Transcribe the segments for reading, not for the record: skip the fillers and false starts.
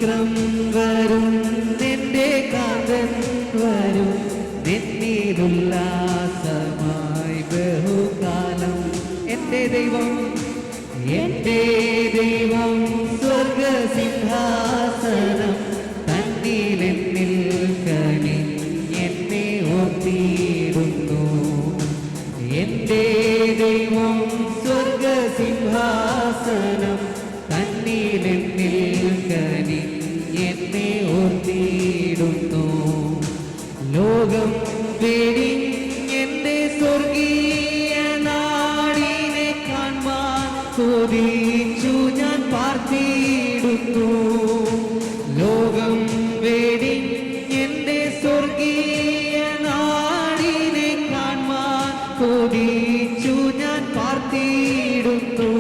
ശീഘ്രം വരും നിന്റെ കാന്തൻ വരും നിന്നിലുല്ലാസമായി ബഹുകാലം. എൻ്റെ ദൈവം സ്വർഗസിംഹാസനം തന്നിലെന്നിൽ കനി എന്നെ ഓർത്തിടുന്നു. എൻ്റെ ദൈവം സ്വർഗസിംഹാസനം തന്നിലെന്നിൽ കനി എന്നെ ഓർത്തിടുന്നു. ലോകം വെടിഞ്ഞെൻ്റെ സ്വർഗീയ നാടിനെ കാൺമാൻ കൊതിച്ചു ഞാൻ പാർത്തിടുന്നു. ലോകം വെടിഞ്ഞെൻ്റെ സ്വർഗീയ നാടിനെ കാൺമാൻ കൊതിച്ചു ഞാൻ പാർത്തിടുന്നു.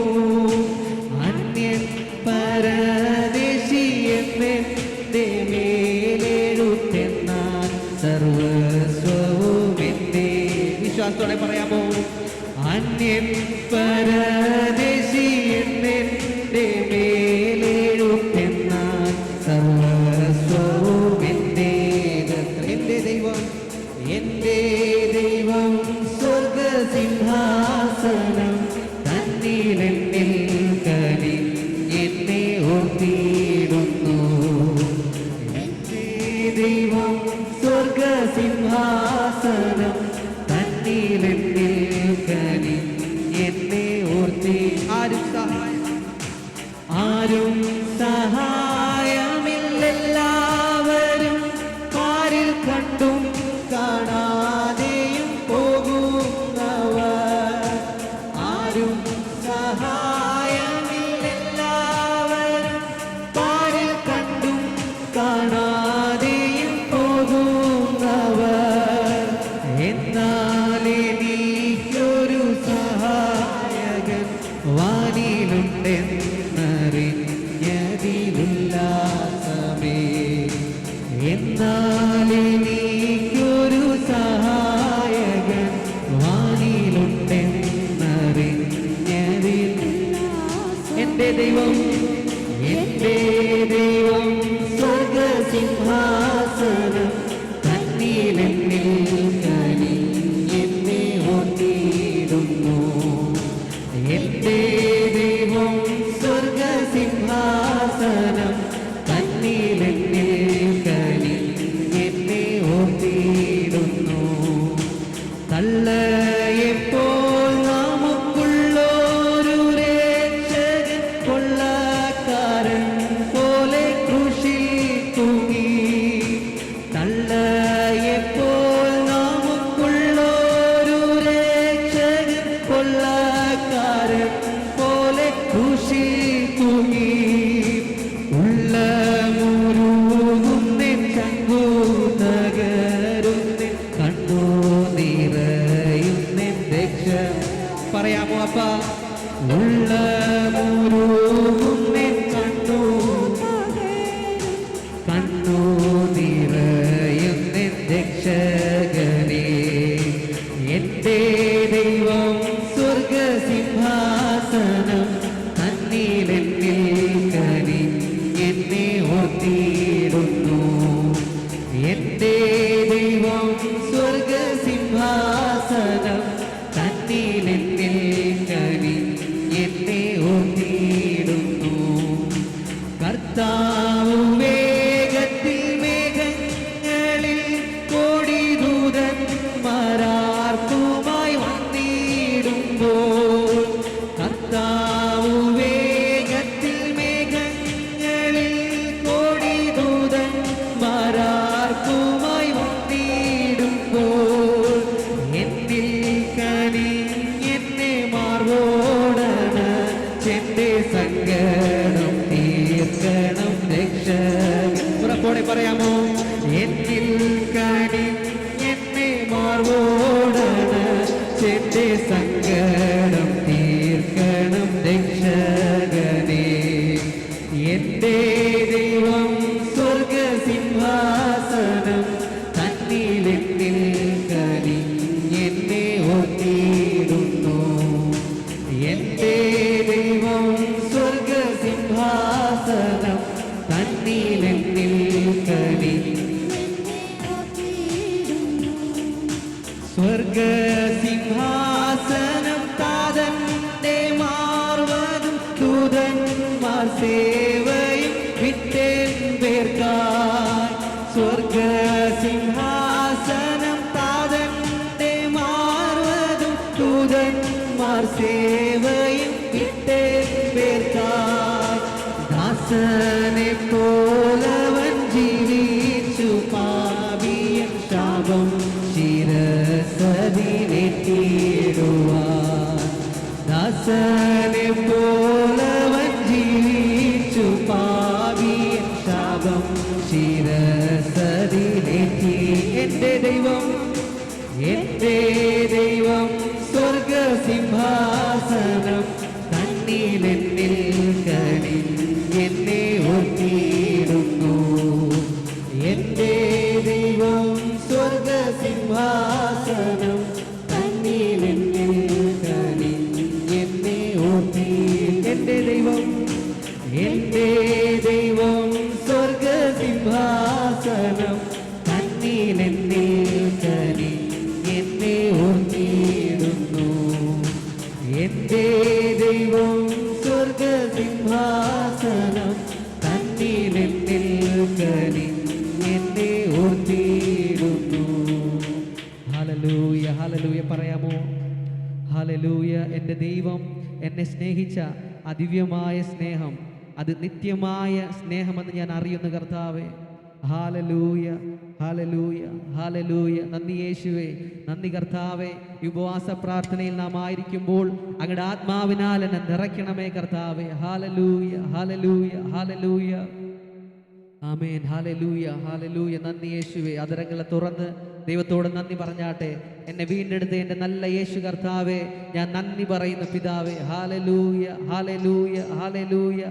അന്യൻ പരദേശി എന്നെ മേലെഴുത്തെന്നാൽ സർവസ്വവും എൻ്റെ. വിശ്വാസത്തോടെ പറയാമോ? അന്യൻ പരദേശി എന്നെ മേലെഴുത്തെന്നാൽ സർവസ്വവും എൻ്റേതത്ര. എൻ്റെ ദൈവം സ്വർഗസിംഹാസനം തന്നിലെന്നിൽ കനി എന്നെ ഓർത്തിടുന്നു. എൻ്റെ ദൈവം സ്വർഗസിംഹാസനം തന്നിലെന്നിൽ കനി എന്നെ ഓർത്തി. ആരും സഹായമില്ലെല്ലാവരും കാരിൽ കണ്ടും കാണാതെയും പോകുന്നവർ. ആരും സഹായമില്ലെല്ലാവരും കാരിൽ കണ്ടും കാണാതെയും പോകുന്നവർ. എന്നാൽ എനിക്കൊരു സഹായകൻ വാനിലുണ്ടെന്നറിഞ്ഞതിലുല്ലാസമേ. എന്നാൽ എനിക്കൊരു സഹായകൻ വാനിലുണ്ടെന്നറിഞ്ഞതിൽ. എൻ്റെ ദൈവം സ്വർഗസിംഹാസനം തന്നിലെന്നിൽ കനി എന്നെ ഓർത്തിടുന്നു. എൻ്റെ ദൈവം സ്വർഗസിംഹാസനം തന്നിലെന്നിൽ കനി എന്നെ ഓർത്തിടുന്നു. തള്ളയെപ്പോൾ നമുക്കുള്ളൊരു രക്ഷകൻ കൊള്ളക്കാരൻ പോലെ ക്രൂശിൽ തൂങ്ങി. തള്ളയെപ്പോൾ നമുക്കുള്ളൊരു രക്ഷകൻ കൊള്ളക്കാരൻ പോലെ ക്രൂശിൽ തൂങ്ങി. ഉള്ള മുരുകുന്നിൻ ചങ്കു തകരുന്നിൻ കണ്ണു നിറയുന്നിൻ രക്ഷ. പറയാമോ അപ്പ? ഉള്ള മുരുകുന്നിൻ കണ്ണു നിറയുന്നിൻ രക്ഷകനേ. എൻ്റെ ദൈവം സ്വർഗസിംഹാസനം തന്നിലെന്നിൽ കനി എന്നെ ഓർത്തിടുന്നു. എൻ്റെ ദൈവം സ്വർഗസിംഹാസനം തന്നിലെന്നിൽ കനി എന്നെ ഓർത്തിടുന്നു. കർത്താവ് വേഗത്തിൽ മേഘങ്ങളിൽ കോടിദൂതന്മാരാർക്കുമായി വന്നിടുമ്പോൾ. കർത്താവ് വേഗത്തിൽ മേഘങ്ങളിൽ കോടിദൂതന്മാരാർക്കുമായി വന്നിടുമ്പോൾ. എന്നിൽ കനി എന്നെ മാർവോടണ ചെന്റെ സങ്കടം തീർക്കണം രക്ഷകൻ. ഉറപ്പോടെ പറയാമോ? എന്നിൽ കനി എന്നെ മാർവോടണ ചെന്റെ സങ്കടം തീർക്കണം രക്ഷകനേ. എൻ്റെ ദൈവം സ്വർഗസിംഹാസനം തന്നിലെന്നിൽ കനി എന്നെ ഓർത്തിടുന്നു. എൻ്റെ ദൈവം സ്വർഗസിംഹാസനം തന്നിൽ സ്വർഗസിംഹാസനം താതന്റെ മാർവതും ദൂതന്മാർ സേവയും വിട്ടേൻ പേർക്കായി. സ്വർഗസിംഹാസനം താതന്റെ മാർവതും ദൂതന്മാർ സേവയും വിട്ടേൻ പേർക്കായി. ദാസനെ പോലവൻ ജീവിച്ചു പാപിയൻ ശാപം ശിരസതിലേറ്റിടുവാൻ. ദാസനെ പോലവൻ ജീവിച്ചു പാപിയൻ ശാപം ശിരസതിലേറ്റി. എന്റെ ദൈവം സ്വർഗസിംഹാസനം തന്നിലെന്നിൽ കനിഞ്ഞെന്നെ ഓർത്തിയിടുന്നു. എന്റെ ദൈവം സ്വർഗസിംഹാസനം തന്നിലെന്നിൽ കനിഞ്ഞെന്നെ ഓർത്തി. എന്റെ ദൈവം സ്വർഗസിംഹാസനം തന്നിലെന്നിൽ കനിഞ്ഞെന്നെ ഓർത്തിയിടുന്നു. എന്റെ ദൈവം സ്വർഗസിംഹാസനം തന്നിലെന്നിൽ കനിഞ്ഞെന്നെ ഓർത്തിയിടുന്നു. ഹല്ലേലൂയ, ഹല്ലേലൂയ പറയാമോ? ഹല്ലേലൂയ. എൻ്റെ ദൈവം എന്നെ സ്നേഹിച്ച ആ ദിവ്യമായ സ്നേഹം, അത് നിത്യമായ സ്നേഹമെന്ന് ഞാൻ അറിയുന്നു കർത്താവേ. ഹല്ലേലൂയ, ഹല്ലേലൂയ, ഹല്ലേലൂയ. നന്ദി യേശുവേ, നന്ദി കർത്താവേ. ഈ ഉപവാസ പ്രാർത്ഥനയിൽ നാം ആയിരിക്കുമ്പോൾ അങ്ങയുടെ ആത്മാവിനാൽ എന്നെ നിറയ്ക്കണമേ കർത്താവേ. ഹല്ലേലൂയ, ഹല്ലേലൂയ, ഹല്ലേലൂയ. ആമേൻ. ഹല്ലേലൂയ, ഹല്ലേലൂയ. നന്ദി യേശുവേ. അതരങ്ങളെ തുറന്ന് ദൈവത്തോട് നന്ദി പറഞ്ഞാട്ടെ. എന്നെ വീണ്ടെടുത്ത് എൻ്റെ നല്ല യേശു കർത്താവേ, ഞാൻ നന്ദി പറയുന്നു പിതാവേ. ഹല്ലേലൂയ, ഹല്ലേലൂയ, ഹല്ലേലൂയ,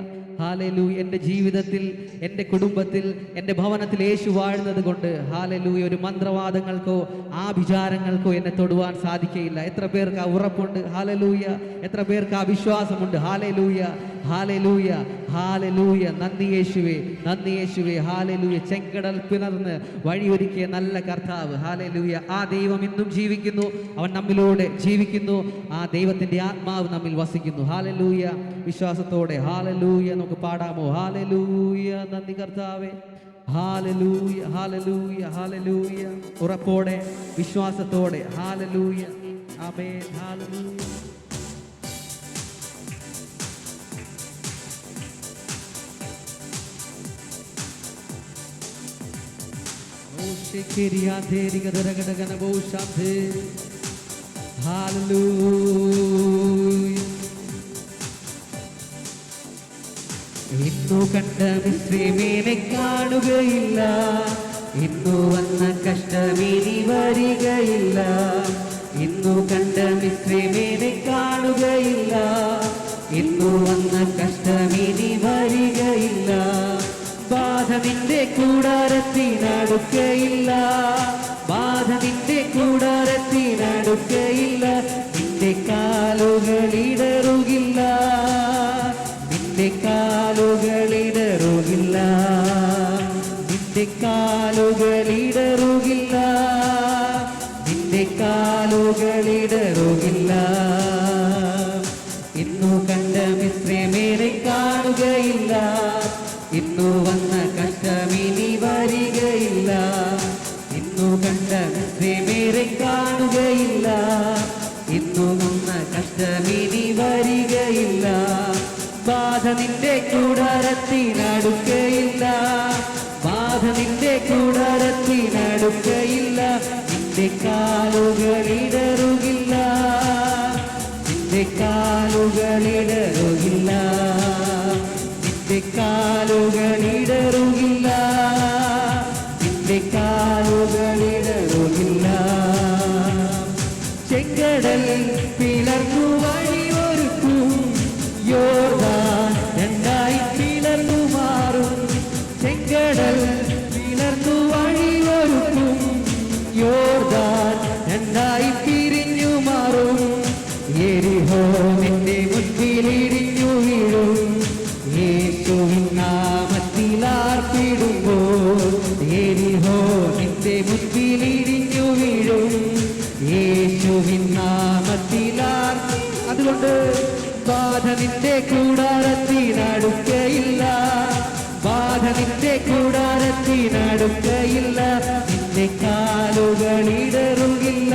ഹല്ലേലൂയ. എൻ്റെ ജീവിതത്തിൽ, എൻ്റെ കുടുംബത്തിൽ, എൻ്റെ ഭവനത്തിൽ യേശു വാഴുന്നത് കൊണ്ട് ഹല്ലേലൂയ, ഒരു മന്ത്രവാദങ്ങൾക്കോ ആഭിചാരങ്ങൾക്കോ എന്നെ തൊടുവാൻ സാധിക്കയില്ല. എത്ര പേർക്ക് ആ ഉറപ്പുണ്ട്? ഹല്ലേലൂയ. എത്ര പേർക്ക് ആ വിശ്വാസമുണ്ട്? ഹല്ലേലൂയ, ഹല്ലേലൂയ, ഹല്ലേലൂയ. നന്ദി യേശുവേ, നന്ദി യേശുവേ. ഹല്ലേലൂയ. ചെങ്കടൽ പിളർന്ന് വഴിയൊരുക്കിയ നല്ല കർത്താവ്. ഹല്ലേലൂയ. ആ ദൈവം ഇന്നും ജീവിക്കുന്നു. അവൻ നമ്മിലൂടെ ജീവിക്കുന്നു. ആ ദൈവത്തിൻ്റെ ആത്മാവ് നമ്മിൽ വസിക്കുന്നു. ഹല്ലേലൂയ. വിശ്വാസത്തോടെ ഹല്ലേലൂയ നമുക്ക് പാടാമോ? ഹല്ലേലൂയ. നന്ദി കർത്താവേ. ഹല്ലേലൂയ, ഹല്ലേലൂയ, ഹല്ലേലൂയ. ഉറപ്പോടെ, വിശ്വാസത്തോടെ ഹല്ലേലൂയ. ആമേൻ. ഹല്ലേലൂയ. ഇന്നു കണ്ട മിസ്രൈമിനെ കാണുകയില്ല, ഇന്നു വന്ന കഷ്ടമിനി വരികയില്ല. ഇന്നു കണ്ട മിസ്രൈമിനെ കാണുകയില്ല, ഇന്നു വന്ന കഷ്ടമിനി വരികയില്ല. ബാധ നിന്റെ കൂടാരത്തിനടുക്കയില്ല, ബാധ നിന്റെ കൂടാരത്തിനടുക്കയില്ല. നിന്റെ കാലുകളിടറുകില്ല, നിന്റെ കാലുകളിടറുകില്ല, നിന്റെ കാലുകളിടറുകില്ല, നിന്റെ കാലുകളിടറുകില്ല. ഇന്നു കണ്ട മിസ്രൈമിനെ കാണുകയില്ല, ഇന്നു വന്ന കഷ്ടമിനി വരികയില്ല. ഇന്നു കണ്ട മിസ്രൈമിനെ കാണുകയില്ല, ഇന്നു വന്ന കഷ്ടമിനി വരികയില്ല. ബാധ നിന്റെ കൂടാരത്തിനടുക്കയില്ല, ബാധ നിന്റെ കൂടാരത്തിനടുക്കയില്ല. നിന്റെ കാലുകളിടറുകില്ല, നിന്റെ കാലുകളിടറുകില്ല, നിന്റെ കാലുകളിടറുകില്ല, നിന്റെ കാലുകളിടറുകില്ല. ചെങ്കടൽ പിളർന്നു വഴിയൊരുക്കും, യോർദാൻ രണ്ടായി പിളർന്നു മാറും. ചെങ്കടൽ പിളർന്നു വഴിയൊരുക്കും, യോർദാൻ രണ്ടായി പിരിഞ്ഞു മാറും. യെരിഹോ നിന്റെ മുൻപിൽ ഇടിഞ്ഞു വീഴും, യേശുവിൻ നാമത്തിൽ ആർപ്പിടുമ്പോൾ. യെരിഹോ നിന്റെ മുൻപിൽ ഇടിഞ്ഞു വീഴും, യേശു യേശുവിൻ നാമത്തിലാർ. അതുകൊണ്ട് ബാധ നിന്റെ കൂടാരത്തിനടുക്കയില്ല, ബാധ നിന്റെ കൂടാരത്തിനടുക്കയില്ല. നിന്റെ കാലുകളിടറുകില്ല,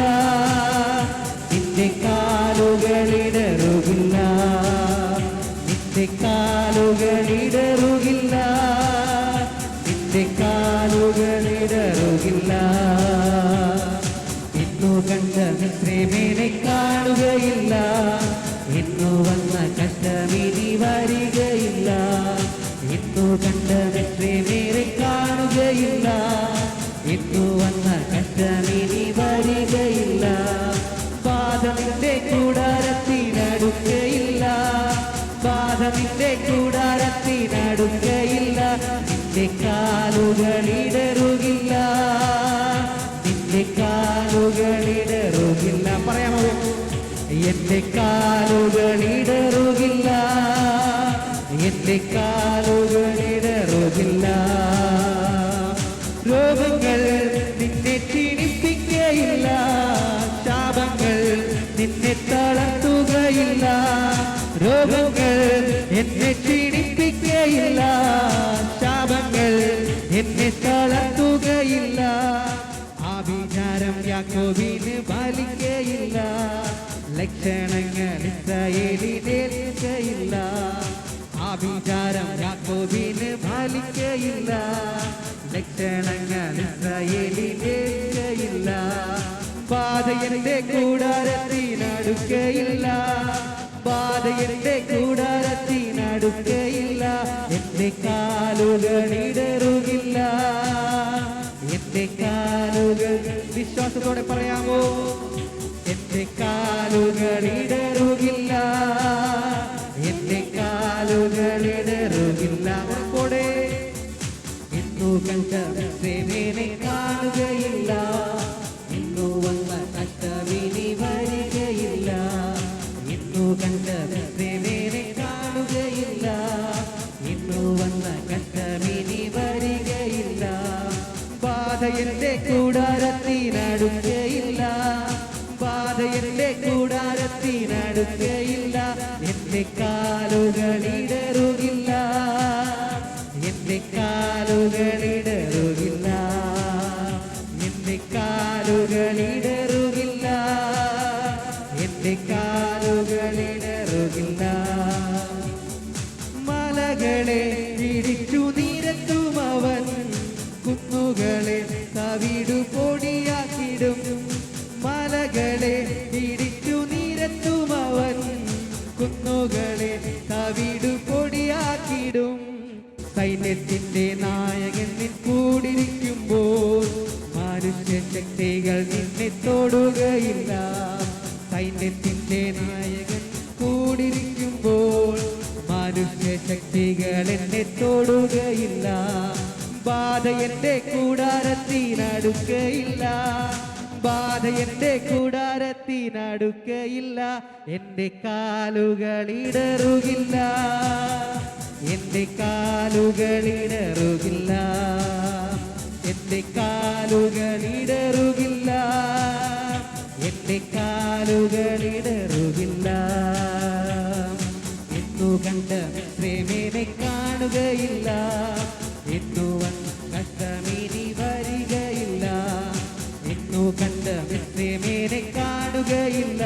നിന്റെ കാലുകളിടറുകില്ല, നിന്റെ കാലുകളിടറുകില്ല, നിന്റെ കാലുകളിടറുകില്ല. ഇന്നു കണ്ട മിസ്രയീമിനെ കാണുകയില്ല, ഇന്നു വന്ന കഷ്ടമിനി വരികയില്ല. ഇന്നു കണ്ട മിസ്രയീമിനെ കാണുകയില്ല, ഇന്നു വന്ന കഷ്ടമിനി വരികയില്ല. ബാധ നിന്റെ കൂടാരത്തിനടുക്കയില്ല, ബാധ നിന്റെ കൂടാരത്തിനടുക്കയില്ല. നിന്റെ കാലുകളിടറുകില്ല, നിന്റെ കാലുകളിടറുകില്ല. പറയാമോ? എന്റെ കാലുകളിടറുകില്ല, എന്റെ കാലുകളിടറുകില്ല. രോഗങ്ങൾ നിന്നെ ക്ഷീണിപ്പിക്കയില്ല, ശാപങ്ങൾ നിന്നെ തളർത്തുകയില്ല. രോഗങ്ങൾ എന്നെ ക്ഷീണിപ്പിക്കയില്ല, ശാപങ്ങൾ എന്നെ തളർത്തുകയില്ല. ആഭിചാരം യാക്കോബിന് ഫലിക്കയില്ല, ലക്ഷണങ്ങൾ ഇസ്രായേലിനേൽക്കയില്ല. ആഭിചാരം യാക്കോബിന് ഫലിക്കയില്ല, ലക്ഷണങ്ങൾ ഇസ്രായേലിനേൽക്കയില്ല. ബാധ എന്റെ കൂടാരത്തിനടുക്കയില്ല, ബാധ എന്റെ കൂടാരത്തിനടുക്കയില്ല. എന്റെ കാലുകളിടറുകില്ല, എന്റെ കാലുകൾ. വിശ്വാസത്തോടെ പറയാമോ? എന്റെ കാലുകളിടറുകില്ല, എന്റെ കാലുകളിടറുകില്ല. ഉറപ്പോടെ ഇന്നു കണ്ട മിസ്രയീമിനെ കാണുകയില്ല, ഇന്നു വന്ന കഷ്ടമിനി വരികയില്ല. ഇന്നു കണ്ട മിസ്രയീമിനെ കാണുകയില്ല, ഇന്നു വന്ന കഷ്ടമിനി വരികയില്ല. ബാധ എന്റെ കൂടാരത്തിനടുക്കയില്ല, ബാധ എന്റെ കൂടാരത്തിനടുക്കയില്ല. എന്റെ കാലുകളിടറുകില്ല, എന്റെ കാലുകളിടറുകില്ല, എന്റെ കാലുകളിടറുകില്ല, എന്റെ കാലുകളിടറുകില്ല. മലകളെ ഇടിച്ചു നിരത്തുമവൻ, കുന്നുകളെ തവിടു പൊടിയാക്കിടും. മലകളെ ഇടിച്ചു നിരത്തുമവൻ, കുന്നുകളെ തവിടു പൊടിയാക്കിടും. സൈന്യത്തിന്റെ നായകൻ നിൻ കൂടിരിക്കുമ്പോൾ മനുഷ്യ ശക്തികൾ നിന്നെ തൊടുകയില്ല. സൈന്യത്തിന്റെ നായകൻ കൂടിരിക്കുമ്പോൾ മനുഷ്യ ശക്തികൾ എന്നെ തൊടുകയില്ല. ബാധ എന്റെ കൂടാരത്തിനടുക്കയില്ല, ബാധ എന്റെ കൂടാരത്തിനടുക്കയില്ല. എന്റെ കാലുകളിടറുകില്ല, എന്റെ കാലുകളിടറുകില്ല, എന്റെ കാലുകളിടറുകില്ല, എന്റെ കാലുകളിടറുകില്ല. ഇന്നു കണ്ട മിസ്രയീമിനെ കാണുകയില്ല, ഇന്നു വന്ന കഷ്ടമിനി വരികയില്ല. ഇന്നു കണ്ട മിസ്രയീമിനെ കാണുകയില്ല,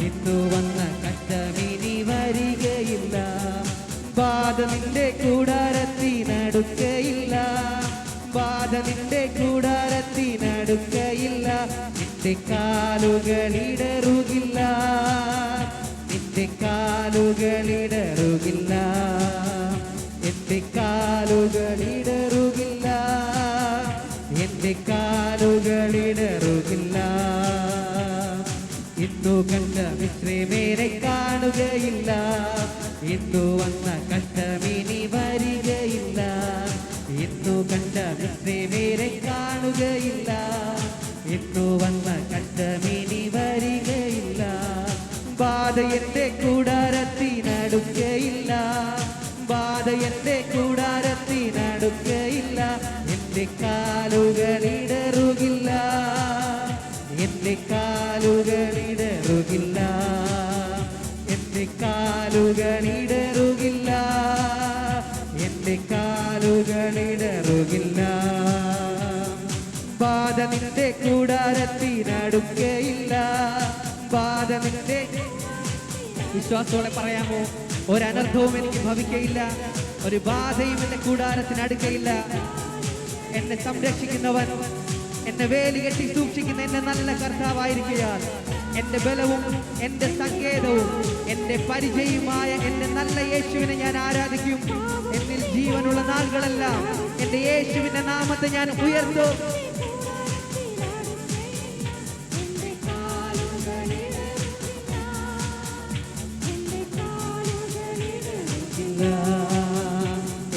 ഇന്നു വന്ന കഷ്ടമിനി വരികയില്ല. ബാധ നിന്റെ കൂടാരത്തിനടുക്കയില്ല, ബാധ നിന്റെ കൂടാരത്തിനടുക്കയില്ല. നിന്റെ കാലുകളിടറുകില്ല, നിന്റെ കാലുകളിടറുകില്ല, എന്റെ കാലുകളിടറുകില്ല, എന്റെ കാലുകളിടറുകില്ല. ഇന്നു കണ്ട മിസ്രയീമിനെ കാണുകയില്ല, ഇന്നു വന്ന കഷ്ടമിനി വരികയില്ല. ഇന്നു കണ്ട മിസ്രയീമിനെ കാണുകയില്ല, ഇന്നു വന്ന കഷ്ടമിനി വരികയില്ല. ബാധ എന്റെ കൂടാരത്തിനടുക്കയില്ല, ബാധ എന്റെ കൂടാരത്തിനടുക്കയില്ല. എന്റെ കാലുകളിടറുകില്ല, എന്റെ കാലു കാലുകളിടറുകില്ല, എന്റെ കാലുകളിടറുകില്ല, എന്റെ കാലുകളിടറുകില്ല. ബാധ നിന്റെ കൂടാരത്തിനടുക്കയില്ല, ബാധ നിന്റെ. വിശ്വാസത്തോടെ പറയാമോ? ഒരനർത്ഥവും എനിക്ക് ഭവിക്കയില്ല, ഒരു ബാധയും എന്റെ കൂടാരത്തിനടുക്കയില്ല. എന്നെ സംരക്ഷിക്കുന്നവൻ, എന്നെ വേലി കെട്ടി സൂക്ഷിക്കുന്ന എന്റെ നല്ല കർത്താവായിരിക്കുകയാൽ എന്റെ ബലവും എന്റെ സങ്കേതവും എന്റെ പരിചയവുമായ എന്റെ നല്ല യേശുവിനെ ഞാൻ ആരാധിക്കും. എന്നിൽ ജീവനുള്ള നാളുകളെല്ലാം എന്റെ യേശുവിന്റെ നാമത്തെ ഞാൻ ഉയർത്തും.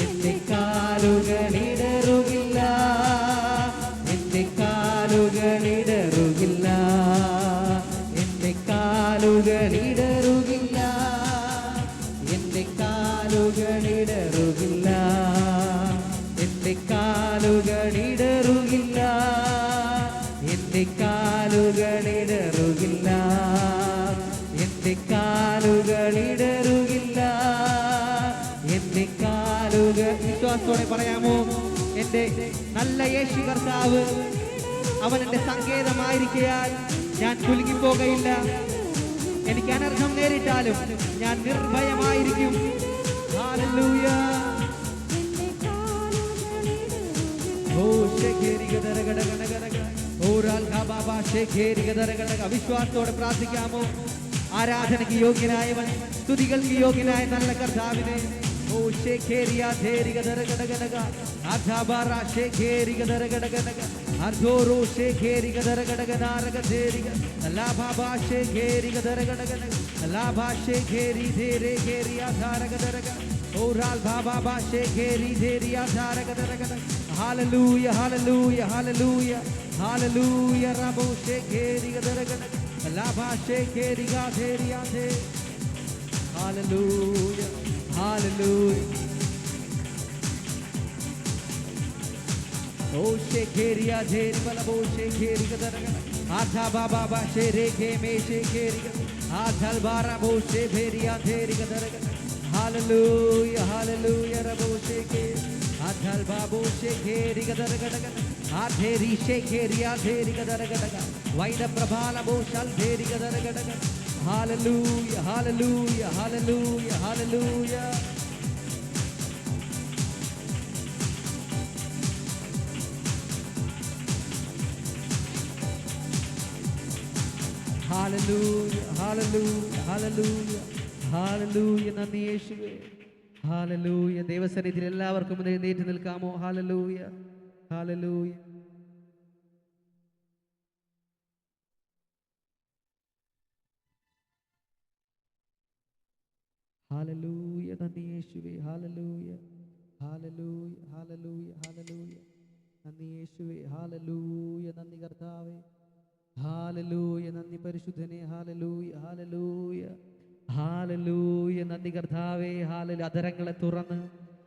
എന്റെ കാലുകളിടറുകില്ല, എന്റെ കാലുകളിടറുകില്ല, എന്റെ കാലുകളിടറുകില്ല, എന്റെ കാലുകളിടറുകില്ല, എന്റെ കാലുകളിടറുകില്ല, എന്റെ കാലുകളിടറുകില്ല, എന്റെ കാലുകളിടറുകില്ല, എന്റെ കാലുകൾ. വിശ്വാസത്തോടെ പറയാമോ? എന്റെ നല്ല യേശു കർത്താവ്, അവൻ എന്റെ സങ്കേതമായിരിക്കയാൽ ഞാൻ കുലുങ്ങിപ്പോകയില്ല. എനിക്ക് അനർത്ഥം നേരിട്ടാലും ഞാൻ നിർഭയമായിരിക്കും. ഹല്ലേലൂയ. വിശ്വാസത്തോടെ പ്രാർത്ഥിക്കാമോ? ആരാധനയ്ക്ക് യോഗ്യനായവൻ, സ്തുതികൾക്ക് യോഗ്യനായ നല്ല കർത്താവിനെ. ഓ ശേഖേരിയാ ധേരിക ദരഗടഗടക ആധാബാറാ ശേഖേരിക ദരഗടഗടക അർധോരോ ശേഖേരിക ദരഗടഗനാരക ധേരിക ലാഭാബാ ശേഖേരിക ദരഗടഗടക ലാഭാ ശേഖേരി ധേരേ ഖേരിയാ ധാരക ദരഗ ഓറാൽ ബാബാ ശേഖേരി ധേരിയാ ധാരക ദരഗട. ഹല്ലേലൂയ ഹല്ലേലൂയ ഹല്ലേലൂയ ഹല്ലേലൂയ. റബോ ശേഖേരിക ദരഗടക ലാഭാ ശേഖേരിക ധേരിയാ ധേ. ഹല്ലേലൂയ ഹല്ലേലൂയ. ഓ ശേഖേരിയാ ധേരി ബലബോ ശേഖേരിക ദരഗട ആധാ ബാബാ ശേരേഖേ മേ ശേഖേരിക ആധൽ ബാറബോ ശേഖേരിയാ ധേരിക ദരഗട. ഹല്ലേലൂയ ഹല്ലേലൂയ. റബോ ശേഖേ ആധൽ ബാബോ ശേഖേരിക ദരഗട ആധേരി ശേഖേരിയാ ധേരിക ദരഗട വൈദ പ്രഭാലബോ ശൽ ധേരിക ദരഗട. ഹല്ലേലൂയ ഹല്ലേലൂയ ഹല്ലേലൂയ ഹല്ലേലൂയ. ഹല്ലേലൂയ ഹല്ലേലൂയ ഹല്ലേലൂയ ഹല്ലേലൂയ. നന്ദി യേശുവേ. ഹല്ലേലൂയ. ദൈവസന്നിധിയിൽ എല്ലാവർക്കും എഴുന്നേറ്റ് നിൽക്കാമോ? ഹല്ലേലൂയ ഹല്ലേലൂയ. ഹല്ലേലൂയ. നന്ദി യേശുവേ. ഹല്ലേലൂയ ഹല്ലേലൂയ ഹല്ലേലൂയ ഹല്ലേലൂയ. നന്ദി യേശുവേ. ഹല്ലേലൂയ. നന്ദി കർത്താവേ. ഹല്ലേലൂയ. നന്ദി പരിശുദ്ധനെ. ഹല്ലേലൂയ ഹല്ലേലൂയ ഹല്ലേലൂയ. നന്ദി കർത്താവേ. ഹല്ലേലൂയ. അധരങ്ങളെ തുറന്ന്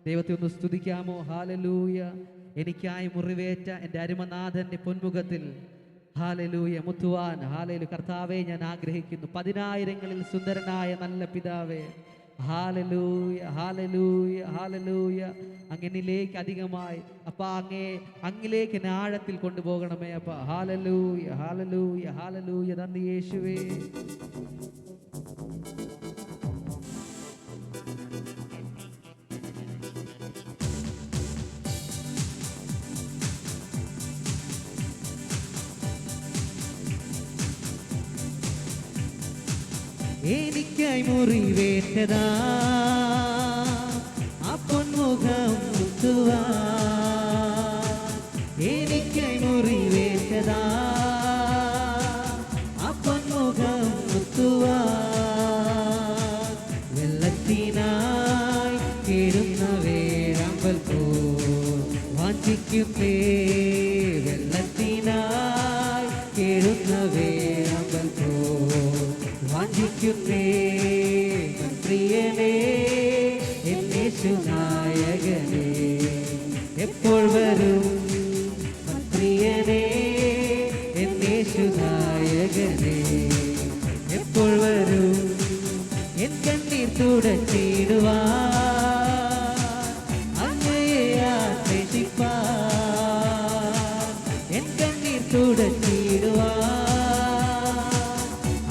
ദൈവത്തെ ഒന്ന് സ്തുതിക്കാമോ? ഹല്ലേലൂയ. എനിക്കായി മുറിവേറ്റ എൻ്റെ അരുമനാഥന്റെ പൊന്മുഖത്തിൽ ഹല്ലേലൂയ മുത്തുവാൻ ഹല്ലേലൂയ കർത്താവേ ഞാൻ ആഗ്രഹിക്കുന്നു. 10,000ങ്ങളിൽ സുന്ദരനായ നല്ല പിതാവേ. ഹല്ലേലൂയ ഹല്ലേലൂയ ഹല്ലേലൂയ. അങ്ങനിലേക്ക് അധികമായി അപ്പ അങ്ങിലേക്ക് എന്നെ ആഴത്തിൽ കൊണ്ടുപോകണമേ അപ്പ. ഹല്ലേലൂയ ഹല്ലേലൂയ ഹല്ലേലൂയ. നന്ദി യേശുവേ. എനിക്കായി മുറിവേറ്റതാ ആ പൊന്മുഖം മുത്തുവാ. എനിക്കായി മുറിവേറ്റതാ ആ പൊന്മുഖം മുത്തുവാ. വെള്ളത്തിനായി കേടുന്ന വേഴാമ്പൽ പോൽ വാഞ്ചിക്കുന്നേ. വെള്ളത്തിനായി കേടുന്ന വേഴാമ്പൽ പോൽ വാഞ്ചിക്കുന്നേ. പ്രിയനേ യേശുനായകനേ എപ്പോൾ വരും? പ്രിയനേ യേശുനായകനേ എൻ കണ്ണീർ തുടച്ചിടുവാൻ അങ്ങയെ ആശ്രയിപ്പാൻ എൻ കണ്ണീർ തുടച്ചിടുവാൻ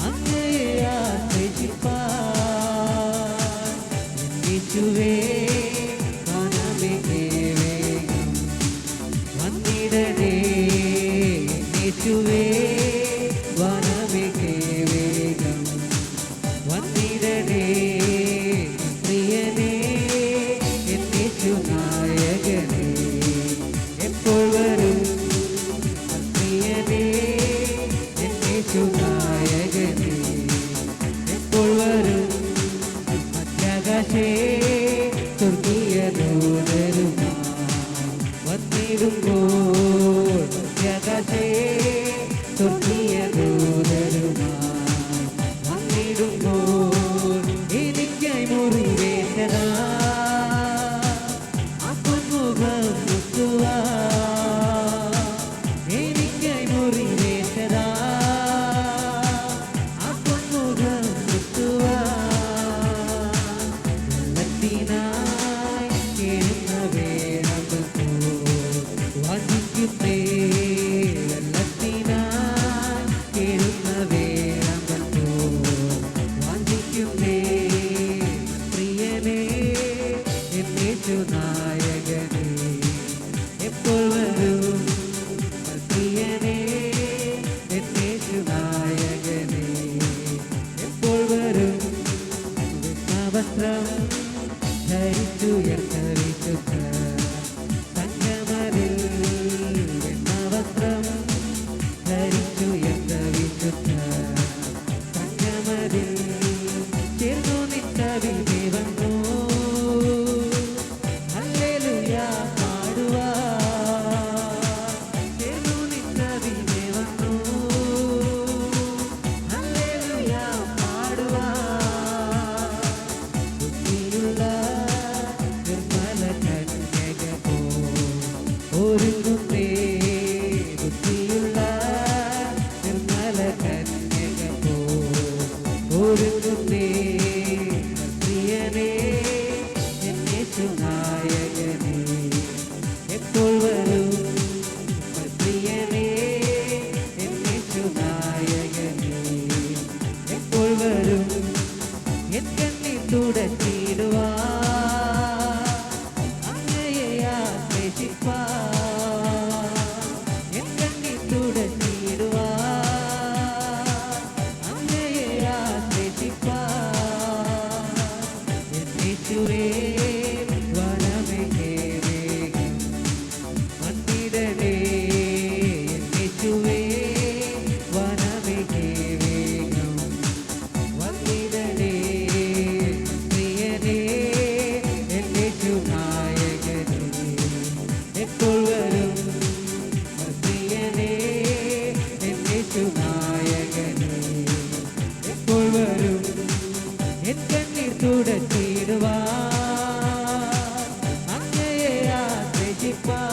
അങ്ങയെ ആശ്രയിപ്പാൻ യേശുവേ വനമേ വേഗം വന്നിടണേ യേശുവേ വനമേ വേഗം വന്നിടണേ പ്രിയനേ എൻ യേശുനായകനേ എപ്പോൾ വരും പ്രിയനേ എൻ യേശുനായകനേ എപ്പോൾ വരും മധ്യാകാശേ സ്വർഗീയ ദൂതരുമായി വന്നിടുമ്പോൾ മധ്യാകാശേ സ്വർഗീയ ദൂതരുമായി വന്നിടുമ്പോൾ എനിക്കായി മുറിവേറ്റതാ അപ്പുമുഖം മുത്തുവാൻ എനിക്കായി മുറിവേറ്റതാ അപ്പുമുഖം മുത്തുവാൻ വെള്ളത്തിനായി കേഴുന്ന വേണമോ വാദിക്കുന്നേ വെള്ളത്തിനായി കേഴുന്ന വേണമോ വാദിക്കുന്നേ പ്രിയനേ എൻ യേശുനായകനേ എപ്പോൾ വരും പ്രിയനേ എൻ യേശുനായകനേ എപ്പോൾ വരും വസ്ത്രം ധരിച്ചുയർത്ത വിശുദ്ധ സംഗമരിൽ വസ്ത്രം ധരിച്ചുയർത്ത വിശുദ്ധ സംഗമരിൽ ചേർന്നു നിന്ന വിധി വന്നു ഹല്ലേലൂയ പാടുവാൻ ചേർന്നു നിന്ന വിധി വന്നു ഹല്ലേലൂയ പാടുവാൻ ബുദ്ധിയുള്ള നിർമ്മല കന്യകപോ ഒരുങ്ങുന്നേ ബുദ്ധിയുള്ള നിർമ്മല കന്യകപോ ഒരുങ്ങുന്നേ പ്രിയനേ എൻ യേശുനായകനേ എപ്പോൾ വരും പ്രിയനേ എൻ യേശുനായകനേ എപ്പോൾ വരും എൻ കണ്ണീർ തുടച്ചിടുവാൻ അങ്ങയെ ആശ്രയിപ്പാൻ എൻ കണ്ണീർ തുടച്ചിടുവാൻ അങ്ങയെ ആശ്രയിപ്പാൻ എൻ യേശുവേ വനമേ വേഗം വന്നിടണേ എൻ യേശുവേ വനമേ വേഗം വന്നിടണേ പ്രിയനേ എൻ യേശുനായകനേ എപ്പോൾ വരും പ്രിയനേ എൻ യേശുനായകനേ എപ്പോൾ വരും എൻ കണ്ണീർ തുടച്ചിടുവാൻ അങ്ങയെ ആശ്രയിപ്പാൻ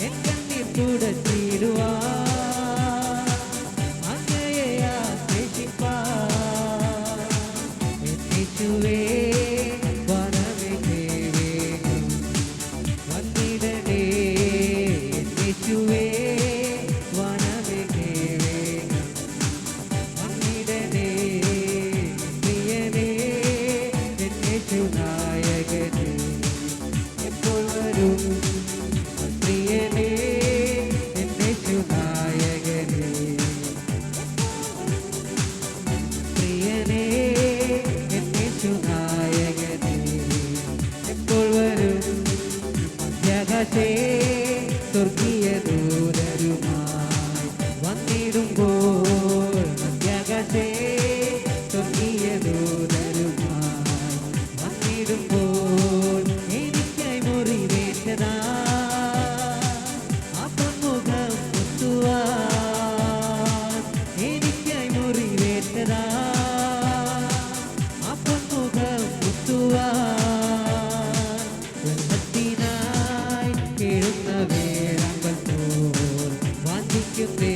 എൻ കണ്ണീർ തുടച്ചിടുവാൻ അങ്ങയെ ആശ്രയിപ്പാൻ എൻ യേശുവേ വനമേ വേഗം വന്നിടണേ എൻ യേശുവേ വനമേ വേഗം വന്നിടണേ പ്രിയനേ എൻ യേശുനായകനേ എപ്പോൾ വരും പ്രിയനേ എൻ യേശുനായകനേ പ്രിയനേ എൻ യേശുനായകനേ എപ്പോൾ വരും മധ്യാകാശേ സ്വർഗീയ ദൂതരുമായി വന്നിടുമ്പോൾ മധ്യാകാശേ സ്വർഗീയ ദൂതരുമായി വന്നിടുമ്പോൾ എനിക്കായി മുറിവേറ്റതാ അപ്പമുഖം മുത്തുവാൻ എനിക്കായി മുറിവേറ്റതാ അപ്പമുഖം മുത്തുവാൻ വെള്ളത്തിനായി കേഴുന്ന വേളങ്ങൾ പോൽ വാഞ്ചിക്കുന്നേ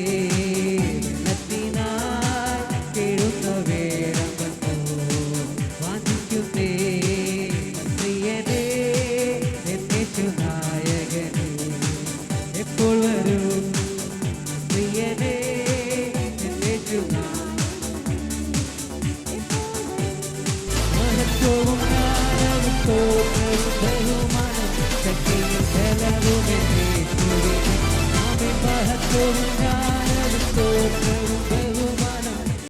മഹത്വവും ജ്ഞാനവും സ്തോത്രവും ബഹുമാനം ശക്തിയും ബലവും യേശുവിന്. ആമേൻ. മഹത്വവും ജ്ഞാനവും സ്തോത്രവും